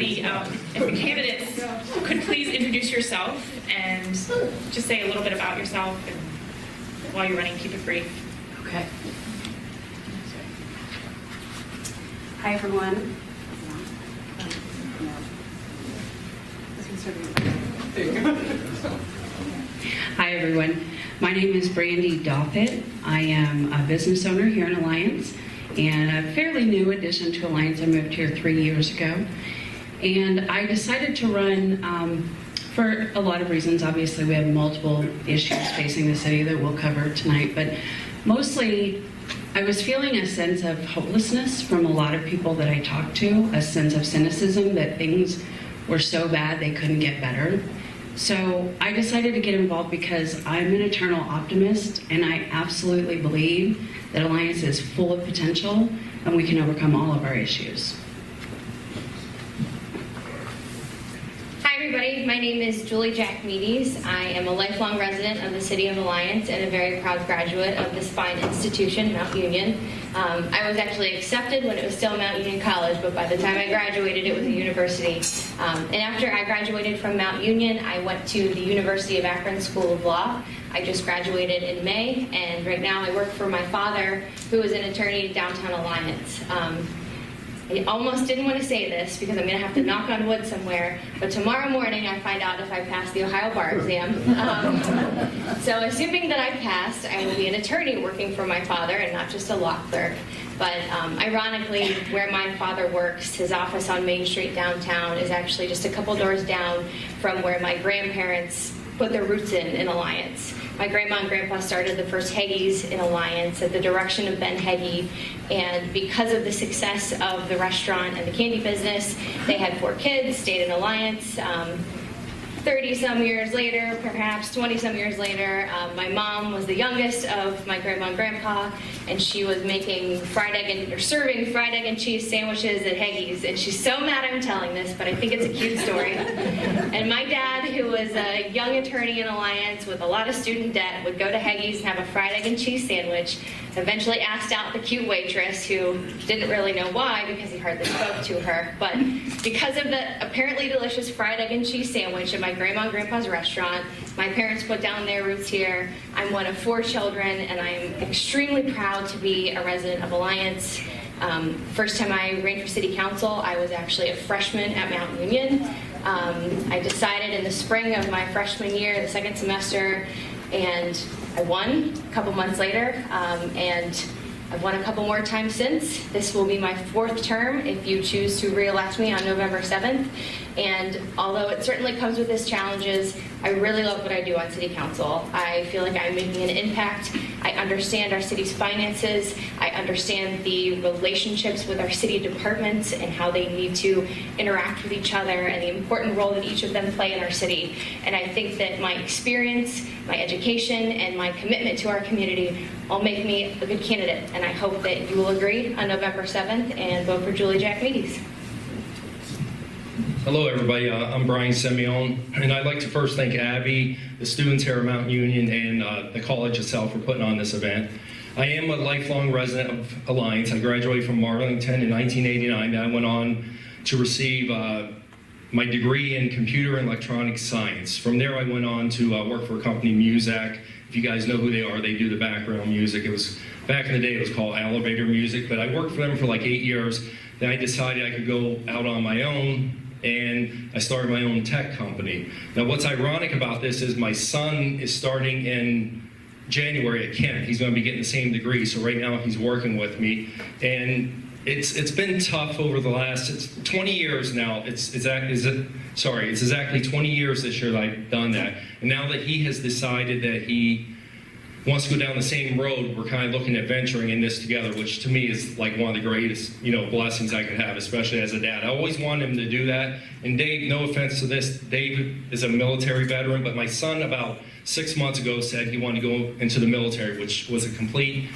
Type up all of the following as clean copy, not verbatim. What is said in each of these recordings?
if the candidates could please introduce yourself and just say a little bit about yourself, and while you're running, keep it brief. Okay. Hi, everyone. Hi, everyone. My name is Brandy Doffett. I am a business owner here in Alliance and a fairly new addition to Alliance. I moved here 3 years ago. And I decided to run for a lot of reasons. Obviously, we have multiple issues facing the city that we'll cover tonight, but mostly I was feeling a sense of hopelessness from a lot of people that I talked to, a sense of cynicism that things were so bad they couldn't get better. So I decided to get involved because I'm an eternal optimist, and I absolutely believe that Alliance is full of potential and we can overcome all of our issues. Hi everybody, my name is Julie Jackmedes. I am a lifelong resident of the City of Alliance and a very proud graduate of this fine institution, Mount Union. I was actually accepted when it was still Mount Union College, but by the time I graduated, it was a university. And after I graduated from Mount Union, I went to the University of Akron School of Law. I just graduated in May, and right now I work for my father, who is an attorney in downtown Alliance. I almost didn't want to say this because I'm going to have to knock on wood somewhere, but tomorrow morning I find out if I pass the Ohio bar exam. So assuming that I passed, I will be an attorney working for my father and not just a law clerk. But ironically, where my father works, his office on Main Street downtown is actually just a couple doors down from where my grandparents put their roots in Alliance. My grandma and grandpa started the first Haggis in Alliance at the direction of Ben Haggie, and because of the success of the restaurant and the candy business, they had 4 kids, stayed in Alliance. 30-some years later, perhaps 20-some years later, my mom was the youngest of my grandma and grandpa, and she was making serving fried egg and cheese sandwiches at Haggis. And she's so mad I'm telling this, but I think it's a cute story. And my dad, who was a young attorney in Alliance with a lot of student debt, would go to Haggis and have a fried egg and cheese sandwich. Eventually asked out the cute waitress, who didn't really know why because he hardly spoke to her. But because of the apparently delicious fried egg and cheese sandwich at my grandma and grandpa's restaurant, my parents put down their roots here. I'm one of 4 children, and I'm extremely proud to be a resident of Alliance. First time I ran for city council, I was actually a freshman at Mount Union. I decided in the spring of my freshman year, the second semester, and I won a couple months later, and I've won a couple more times since. This will be my 4th term if you choose to re-elect me on November 7th. And although it certainly comes with its challenges, I really love what I do on City Council. I feel like I'm making an impact. I understand our city's finances. I understand the relationships with our city departments and how they need to interact with each other and the important role that each of them play in our city. And I think that my experience, my education, and my commitment to our community all make me a good candidate. And I hope that you will agree on November 7th and vote for Julie Jackmedes. Hello, everybody. I'm Brian Simeon, and I'd like to first thank Abby, the students here at Mount Union, and the college itself for putting on this event. I am a lifelong resident of Alliance. I graduated from Marlington in 1989. I went on to receive my degree in computer and electronic science. From there, I went on to work for a company, Muzak. If you guys know who they are, they do the background music. It was back in the day, it was called Elevator Music, but I worked for them for like 8 years. Then I decided I could go out on my own, and I started my own tech company. Now, what's ironic about this is my son is starting in January at Kent. He's going to be getting the same degree, so right now he's working with me. And it's been tough over the last, it's 20 years now. It's exactly 20 years this year that I've done that. And now that he has decided that he wants to go down the same road, we're kind of looking at venturing in this together, which to me is like one of the greatest, blessings I could have, especially as a dad. I always wanted him to do that. And Dave, no offense to this, Dave is a military veteran, but my son about 6 months ago said he wanted to go into the military, which was a complete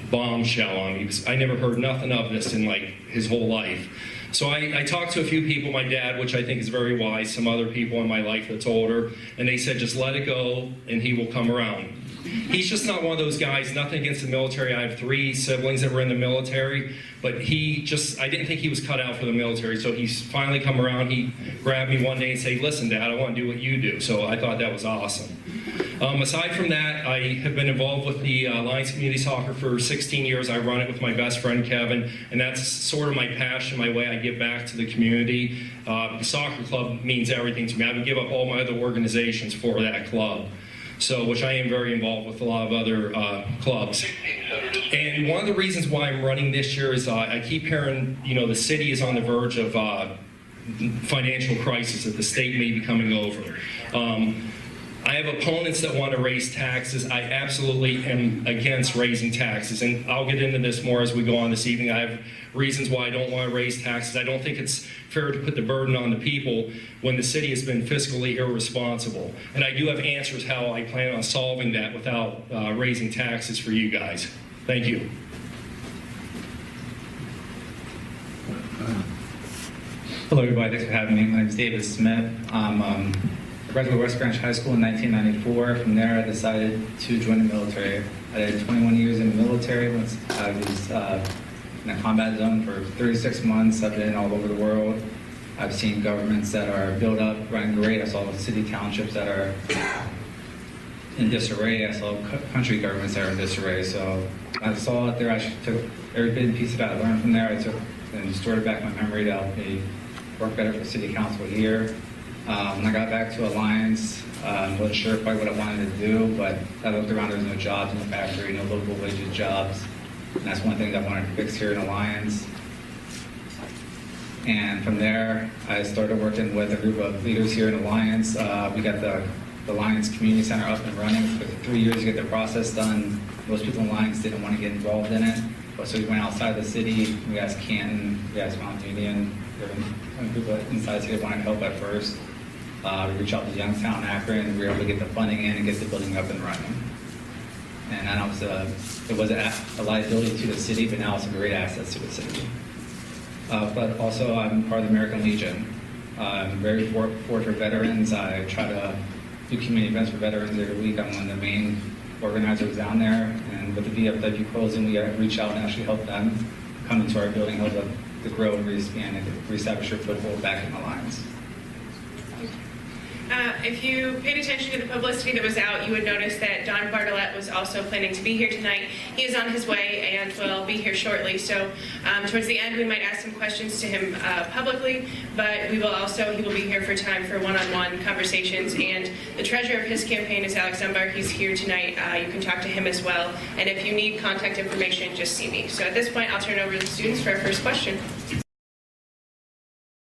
bombshell on me. I never heard nothing of this in like his whole life. So I talked to a few people, my dad, which I think is very wise, some other people in my life that's older, and they said just let it go and he will come around. He's just not one of those guys, nothing against the military. I have 3 siblings that were in the military, but I didn't think he was cut out for the military, so he's finally come around. He grabbed me one day and said, listen, Dad, I want to do what you do. So I thought that was awesome. Aside from that, I have been involved with the Alliance Community Soccer for 16 years. I run it with my best friend, Kevin, and that's sort of my passion, my way I give back to the community. The soccer club means everything to me. I would give up all my other organizations for that club, which I am very involved with a lot of other clubs. And one of the reasons why I'm running this year is I keep hearing, the city is on the verge of financial crisis, that the state may be coming over. I have opponents that want to raise taxes. I absolutely am against raising taxes, and I'll get into this more as we go on this evening. I have reasons why I don't want to raise taxes. I don't think it's fair to put the burden on the people when the city has been fiscally irresponsible. And I do have answers how I plan on solving that without raising taxes for you guys. Thank you. Hello, everybody. Thanks for having me. My name is David Smith. I graduated West Branch High School in 1994. From there, I decided to join the military. I did 21 years in the military. Once I was in a combat zone for 36 months. I've been all over the world. I've seen governments that are built up, running great. I saw city townships that are in disarray. I saw country governments that are in disarray. So I saw it there. I took every bit and piece that I learned from there. I took and stored it back in my memory to help me work better for city council here. When I got back to Alliance, I wasn't sure quite what I wanted to do, but I looked around, there was no jobs in the factory, no local wages jobs. And that's one thing that I wanted to fix here in Alliance. And from there, I started working with a group of leaders here in Alliance. We got the Alliance Community Center up and running. It took 3 years to get the process done. Most people in Alliance didn't want to get involved in it. So we went outside the city. We asked Canton, we asked Mount Union. People inside the city wanted help at first. We reached out to Youngstown, Akron. We were able to get the funding in and get the building up and running. And I know it was a liability to the city, but now it's a great asset to the city. But also, I'm part of the American Legion. I'm very forward for veterans. I try to do community events for veterans every week. I'm one of the main organizers down there. And with the VFW closing, we reach out and actually help them come into our building, help them to grow and expand and reestablish your foothold back in Alliance. If you paid attention to the publicity that was out, you would notice that Don Bartlett was also planning to be here tonight. He is on his way and will be here shortly. So towards the end, we might ask some questions to him publicly, but he will be here for time for one-on-one conversations. And the treasurer of his campaign is Alex Dunbar. He's here tonight. You can talk to him as well. And if you need contact information, just see me. So at this point, I'll turn it over to the students for our first question.